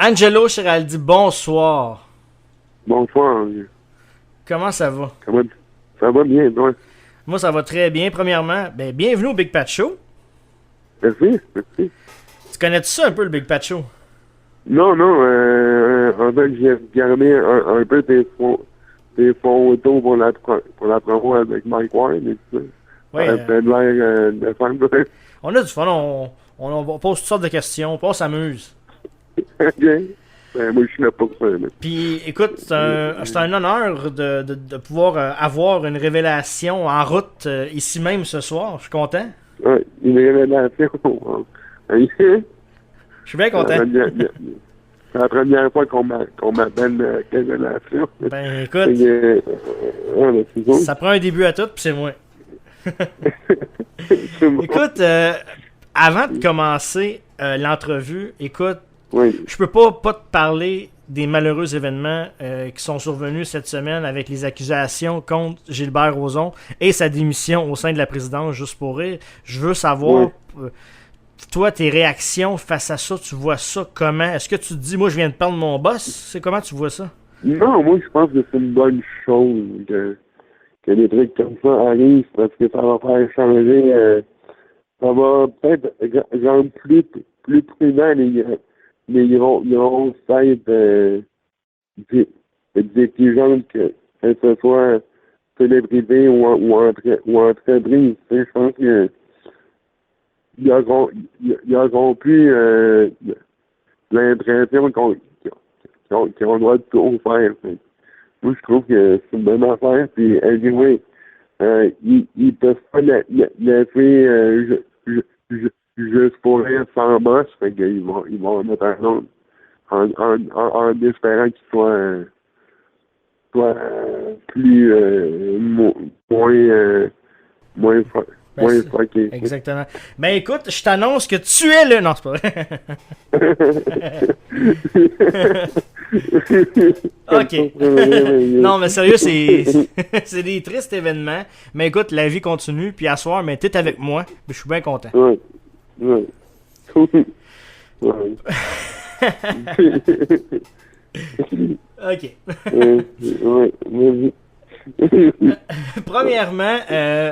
Angelo Chiraldi, bonsoir. Bonsoir. Comment ça va? Ça va bien, toi? Moi, ça va très bien. Premièrement, bienvenue au Big Pat Show. Merci. Tu connais-tu ça un peu, le Big Pat Show? Non, en fait, j'ai regardé un peu tes photos pour la promo avec Mike Ward et tout ça. Ouais, Ça fait de l'air de faire. on a du fun, on pose toutes sortes de questions, on s'amuse. OK. Moi, je suis là pour ça. Là. Puis, écoute, c'est un honneur de pouvoir avoir une révélation en route ici même ce soir. Je suis content. Ouais, une révélation. Je suis bien content. C'est la première fois qu'on m'appelle révélation. Ben, écoute, c'est cool. ça prend un début à tout, puis c'est moi. C'est bon. Écoute, avant de commencer l'entrevue, écoute, Oui. je peux pas te parler des malheureux événements qui sont survenus cette semaine avec les accusations contre Gilbert Rozon et sa démission au sein de la présidence, juste pour rire. Je veux savoir, toi, tes réactions face à ça, tu vois ça comment? Est-ce que tu te dis, moi, je viens de perdre mon boss? C'est comment tu vois ça? Non, moi, je pense que c'est une bonne chose que des trucs comme ça arrivent parce que ça va faire changer, ça va peut-être rendre plus prudent les grosses têtes dirigeantes que ce soit célébrité ou entreprise. Tu sais, je pense que ils auront plus l'impression qu'on doit tout faire. Fait. Moi, je trouve que c'est une bonne affaire. Puis, anyway, ils peuvent pas laisser juste pour rire sans boss. Fait qu'ils vont en mettre un autre en espérant qu'il soit plus moins fucké. Exactement. Ben écoute, je t'annonce que tu es le... Non, c'est pas vrai. OK. Non, mais sérieux, c'est des tristes événements. Mais écoute, la vie continue. Puis à soir, mais t'es avec moi. Je suis bien content. Ouais. OK. Ouais. Premièrement,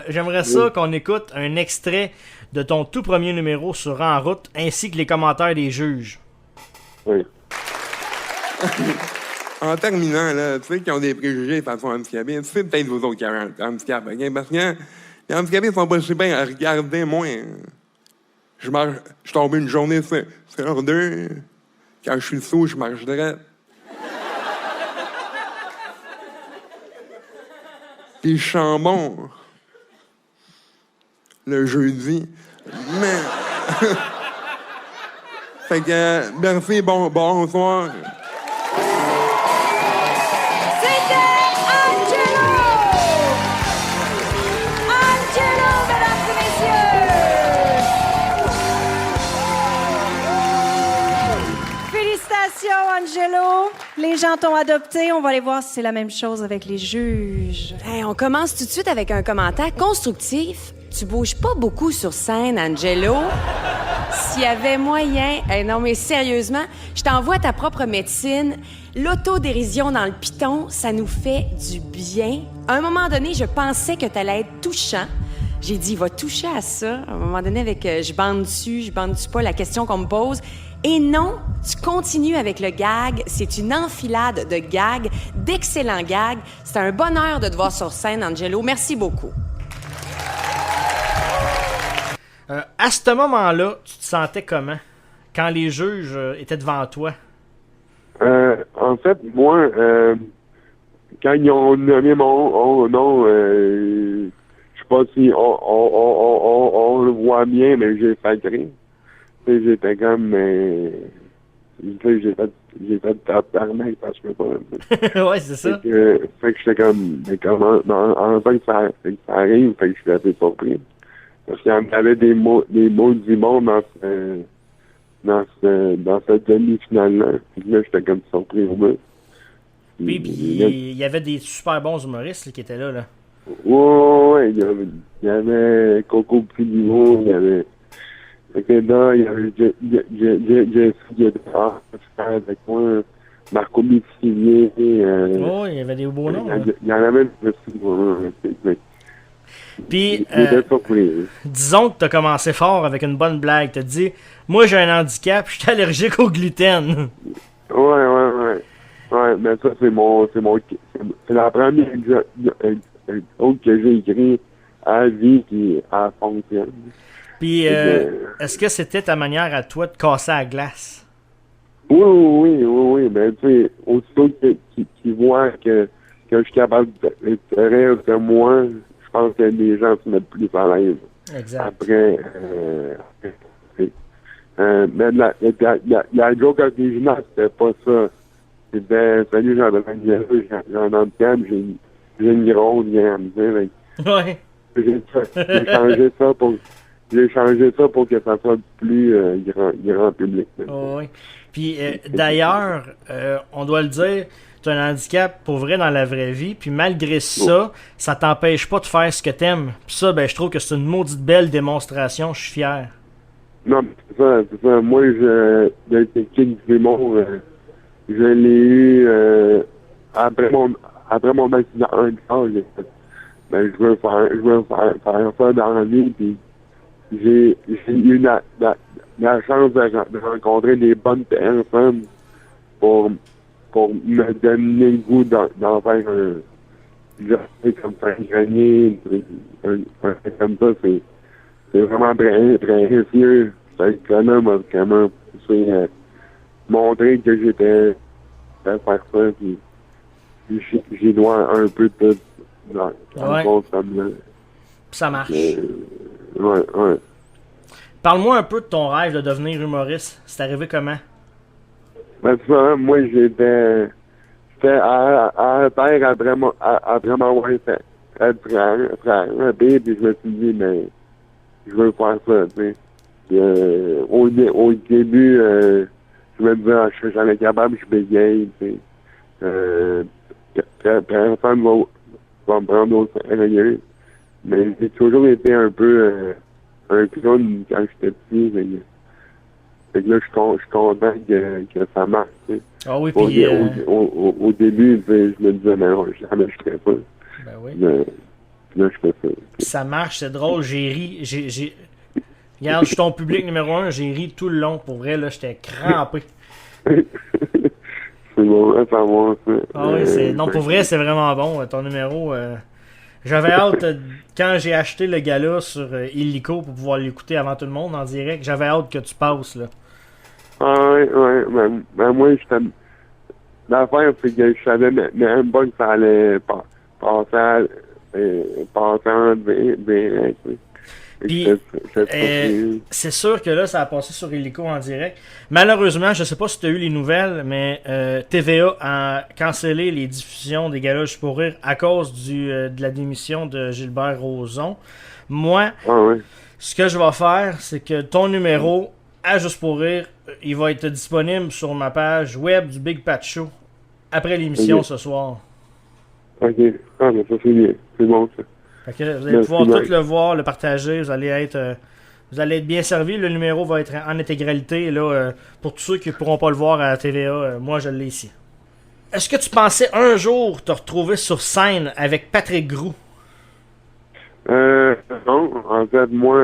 j'aimerais ça qu'on écoute un extrait de ton tout premier numéro sur En route, ainsi que les commentaires des juges. Oui. En terminant, là, tu sais qu'ils ont des préjugés façon handicapée, tu sais peut-être vous autres qui avez un handicap, OK? Parce que les handicapés sont pas si bien à regarder, moi. Je suis tombé une journée sur l'heure 2. Quand je suis sous, je marche droit. Puis je sens bon. Le jeudi. Mais... fait que, merci, bonsoir. Mesdames et messieurs! Félicitations, Angelo! Les gens t'ont adopté. On va aller voir si c'est la même chose avec les juges. Hey, on commence tout de suite avec un commentaire constructif. Tu bouges pas beaucoup sur scène, Angelo. S'il y avait moyen... Hey, non, mais sérieusement, je t'envoie ta propre médecine. L'autodérision dans le piton, ça nous fait du bien. À un moment donné, je pensais que t'allais être touchant. J'ai dit, va toucher à ça. À un moment donné, avec je bande dessus pas, la question qu'on me pose. Et non, tu continues avec le gag. C'est une enfilade de gags, d'excellents gags. C'est un bonheur de te voir sur scène, Angelo. Merci beaucoup. À ce moment-là, tu te sentais comment? Quand les juges étaient devant toi? En fait, moi, quand ils ont nommé mon nom, je sais pas si on le voit bien, mais j'ai sacré. J'étais comme... j'ai fait tabarnak parce que je peux pas. Ouais, c'est ça. Fait que j'étais comme... En fait, ça arrive, fait que je suis assez surpris. Parce qu'il y avait des mots du monde dans cette demi-finale-là. Puis là, j'étais comme surpris au bout. Puis il y avait des super bons humoristes là, qui étaient là. Ouais, il y avait Coco Primo, il Fait que là, il y avait j'ai avec moi, Marco Mitsilier, Oh, il y avait des beaux noms. Là. il y en avait aussi, Puis, j'étais surpris. disons que tu as commencé fort avec une bonne blague. Tu as dit, moi j'ai un handicap, je suis allergique au gluten. Ouais, mais ça, c'est la première joke que j'ai écrit à vie qui a fonctionné. Puis, est-ce que c'était ta manière à toi de casser la glace? Oui, mais tu sais, aussitôt qu'ils voient que je suis capable de rire de moi, je pense que les gens se mettent plus à l'aise. Exact. Après, mais la joke originale, c'était pas ça. C'était, salut Jean-Baptiste, j'ai un handicap, j'ai une grosse gamme, tu sais. Ouais. J'ai changé ça pour que ça soit plus grand public. Oh, oui. Puis d'ailleurs, on doit le dire, tu as un handicap pour vrai dans la vraie vie, puis malgré ça, ça t'empêche pas de faire ce que t'aimes. Puis ça, ben je trouve que c'est une maudite belle démonstration, je suis fier. Non, c'est ça. Moi, le King Dumont, je l'ai eu après mon accident un corps, j'ai fait, ben, je veux faire ça dans la vie, puis j'ai eu la chance de rencontrer des bonnes personnes pour me donner le goût d'en faire un genre comme ça, un grenier, un truc comme ça, c'est vraiment précieux. Cet gars-là m'a vraiment montré que j'étais à faire ça, puis j'y dois un peu de tout dans le fond, Ça marche. Ouais. Parle-moi un peu de ton rêve de devenir humoriste. C'est arrivé comment? Ben, ça, moi, j'étais à terre après m'avoir fait frapper, puis je me suis dit, mais je veux faire ça, tu sais. Au début, je me disais, je suis jamais capable, je suis bégaye, tu sais. Personne va me prendre au sérieux. Mais j'ai toujours été un peu un clown quand j'étais petit. Fait que là, je suis content que ça marche, tu sais. Ah oui, puis... Au début, je me disais, mais non, jamais je ferais pas. Ben oui. Là, je fais ça. Puis ça marche, c'est drôle, j'ai ri. Regarde, je suis ton public numéro 1, j'ai ri tout le long. Pour vrai, là, j'étais crampé. C'est bon à savoir ça. Ah oui, non, pour vrai, c'est vraiment bon. Ton numéro... J'avais hâte, quand j'ai acheté le gala sur Illico pour pouvoir l'écouter avant tout le monde en direct, j'avais hâte que tu passes, là. Ah ouais, ben moi, l'affaire, c'est que je savais même pas que ça allait passer en direct. Puis, c'est sûr que là, ça a passé sur Illico en direct. Malheureusement, je sais pas si tu as eu les nouvelles, mais TVA a cancellé les diffusions des galas Juste pour rire à cause de la démission de Gilbert Rozon. Moi, ce que je vais faire, c'est que ton numéro à Juste pour rire, il va être disponible sur ma page web du Big Pat Show après l'émission ce soir. Ok, mais ça c'est bien, c'est bon ça. Fait que vous allez pouvoir tout le voir, le partager, vous allez être bien servi. Le numéro va être en intégralité. Là, pour tous ceux qui ne pourront pas le voir à la TVA, moi je l'ai ici. Est-ce que tu pensais un jour te retrouver sur scène avec Patrick Groux? Non, en fait, moi,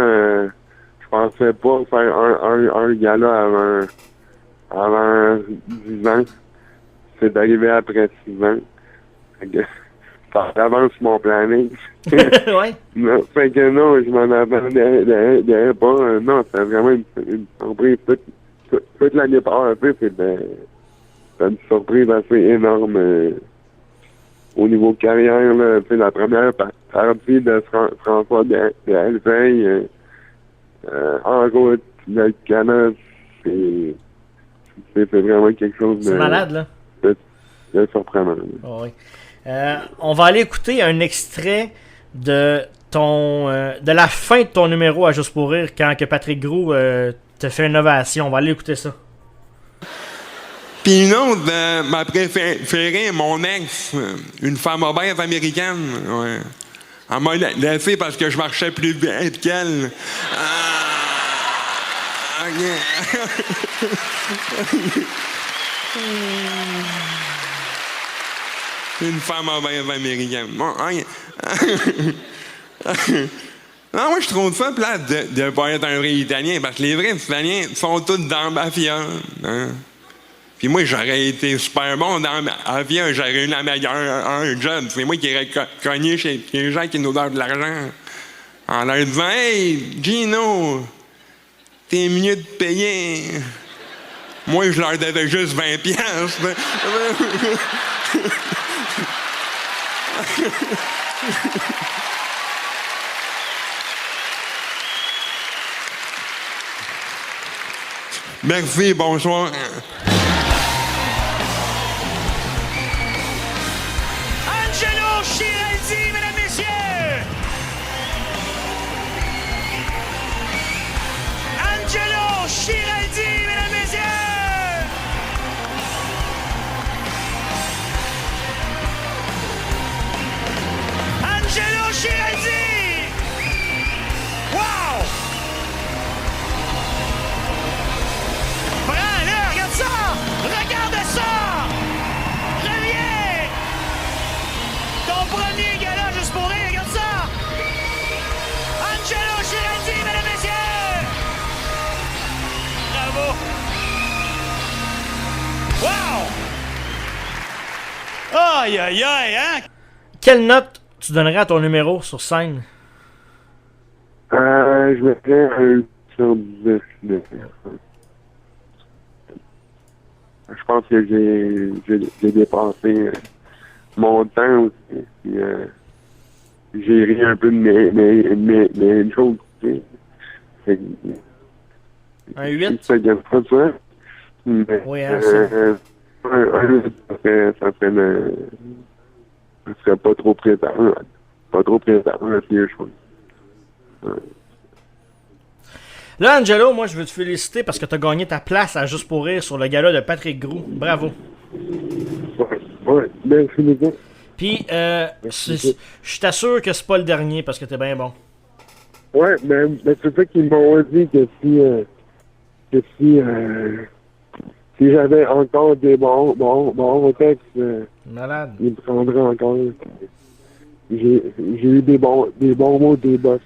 je pensais pas faire un gala avant 10 ans. C'est arrivé après 6 ans. Ça avance mon planning. Ouais. Non, fait que non, je m'en attendais pas. Non, c'était vraiment une surprise. Toute l'année passée, c'était une surprise assez énorme au niveau carrière. Là, la première partie de François Delfeil, en route, le Canada, c'est vraiment quelque chose de... C'est malade, là. De surprenant. Oh, oui. On va aller écouter un extrait de la fin de ton numéro à Juste pour rire quand que Patrick Groux te fait une ovation. On va aller écouter ça. Puis une autre, ma préférée, mon ex, une femme obèse américaine. Ouais. Elle m'a laissé parce que je marchais plus vite qu'elle. Une femme mauvaise américaine. Bon, ok. Non, moi, je trouve ça plate de ne pas être un vrai Italien, parce que les vrais Italiens sont tous dans la mafia. Hein? Puis moi, j'aurais été super bon dans la mafia, j'aurais eu un job. C'est moi qui aurais cogné chez les gens qui nous donnent de l'argent. En leur disant « Hey, Gino, t'es mieux de payer. » Moi, je leur devais juste 20 piastres. Merci, bonsoir. Angelo Chiraldi, mesdames, messieurs! Angelo Chiraldi, mesdames, messieurs! Angelo Chiraldi! Wow! Prends-le, regarde ça! Regarde ça! Reviens! Ton premier gala juste pour rire, regarde ça! Angelo Chiraldi, mesdames, messieurs! Bravo! Wow! Aïe, aïe, aïe, hein? Quelle note tu donnerais à ton numéro sur scène? Je mettrais un 10 sur 10. Je pense que j'ai dépensé mon temps aussi. Puis, j'ai ri un peu de mes choses. Un 8? Ça gagne pas ça. Mais, Oui, hein, ça serait pas trop prétentieux. Pas trop prétentieux, c'est les choses. Là, Angelo, moi, je veux te féliciter parce que tu as gagné ta place à Juste pour rire sur le gala de Patrick Groux. Bravo. Ouais, merci beaucoup. Puis, je t'assure que c'est pas le dernier parce que t'es bien bon. Ouais, mais c'est ça qu'ils m'ont dit que si j'avais encore des bons textes, Malade. ils me prendraient encore. J'ai eu des bons mots des boss.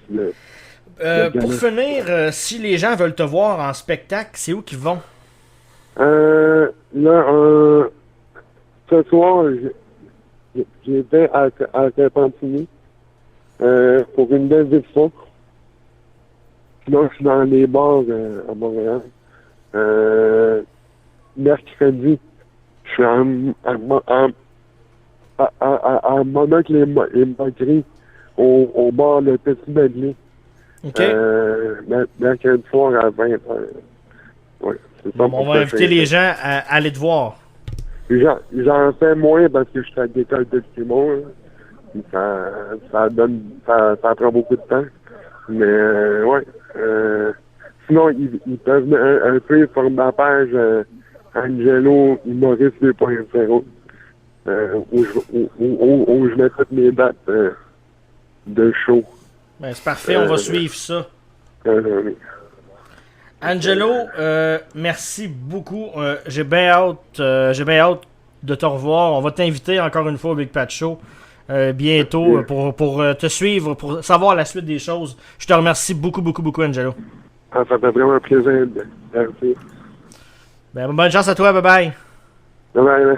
Pour finir, si les gens veulent te voir en spectacle, c'est où qu'ils vont? Là, ce soir, j'étais à Repentigny pour une belle victoire. Sinon, je suis dans les bars à Montréal. Mercredi, je suis à Monocle et Moquerie au bar Le Petit Medley. OK. Mercredi soir à 20h. Ouais, c'est ça. Bon, on va inviter les gens à aller te voir. J'en fais moins parce que je suis à l'école de Simon. Ça prend beaucoup de temps. Mais ouais. Sinon, ils peuvent un peu sur ma page Angelo Humoriste 2.0 où je mets toutes mes dates de show. Ben, c'est parfait, on va suivre ça. Angelo, merci beaucoup. J'ai bien hâte de te revoir. On va t'inviter encore une fois au Big Pat Show bientôt pour te suivre, pour savoir la suite des choses. Je te remercie beaucoup, Angelo. Ça fait vraiment plaisir. Merci. Ben, bonne chance à toi, bye bye. Bye bye.